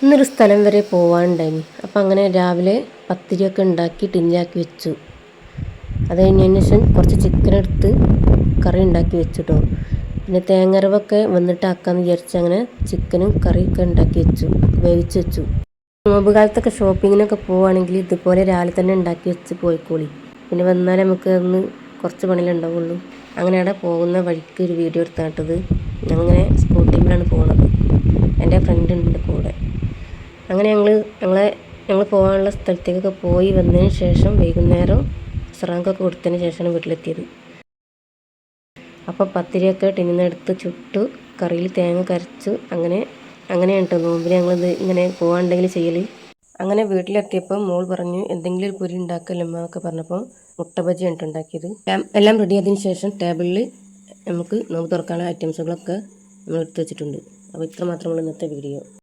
ഇന്നൊരു സ്ഥലം വരെ പോകാനുണ്ടായിന്. അപ്പം അങ്ങനെ രാവിലെ പത്തിരിയൊക്കെ ഉണ്ടാക്കി ടിന്നിലാക്കി വെച്ചു. അത് കഴിഞ്ഞതിന് ശേഷം കുറച്ച് ചിക്കൻ എടുത്ത് കറി ഉണ്ടാക്കി വെച്ചിട്ടോ. പിന്നെ തേങ്ങരവൊക്കെ വന്നിട്ടാക്കാമെന്ന് വിചാരിച്ച് അങ്ങനെ ചിക്കനും കറിയൊക്കെ ഉണ്ടാക്കി വെച്ചു, വേവിച്ച് വെച്ചു. നോമ്പ് കാലത്തൊക്കെ ഷോപ്പിങ്ങിനൊക്കെ പോവുകയാണെങ്കിൽ ഇതുപോലെ രാവിലെ തന്നെ ഉണ്ടാക്കി വെച്ച് പോയിക്കോളി. പിന്നെ വന്നാൽ നമുക്ക് അന്ന് കുറച്ച് പണിയിലുണ്ടാവുള്ളൂ. അങ്ങനെ അവിടെ പോകുന്ന വഴിക്ക് ഒരു വീഡിയോ എടുത്താട്ടത്. അങ്ങനെ സ്കൂട്ടിയിലാണ് പോകുന്നത്. എൻ്റെ ഫ്രണ്ട് ഉണ്ട് കൂടെ. അങ്ങനെ ഞങ്ങൾ പോകാനുള്ള സ്ഥലത്തേക്കൊക്കെ പോയി വന്നതിന് ശേഷം വൈകുന്നേരം സ്രാങ്കൊക്കെ കൊടുത്തതിന് ശേഷമാണ് വീട്ടിലെത്തിയത്. അപ്പോൾ പത്തിരിയൊക്കെ ടിന്നിൽ നിന്ന് എടുത്ത് ചുട്ടു കറിയിൽ തേങ്ങ കരച്ചു. അങ്ങനെയാണ് കേട്ടോ നോമ്പിന് ഞങ്ങളിത് ഇങ്ങനെ പോകാനുണ്ടെങ്കിൽ ചെയ്യൽ. അങ്ങനെ വീട്ടിലെത്തിയപ്പോൾ മോൾ പറഞ്ഞു എന്തെങ്കിലും ഒരു പൊരി ഉണ്ടാക്കല്ലമ്മ എന്നൊക്കെ പറഞ്ഞപ്പോൾ മുട്ട ബജിയാണ് ഉണ്ടാക്കിയത്. എല്ലാം റെഡി ആയതിനു ശേഷം ടേബിളിൽ നമുക്ക് നോമ്പ് തുറക്കാനുള്ള ഐറ്റംസുകളൊക്കെ നമ്മൾ എടുത്ത് വെച്ചിട്ടുണ്ട്. അപ്പോൾ ഇത്ര മാത്രമുള്ള ഇന്നത്തെ വീഡിയോ.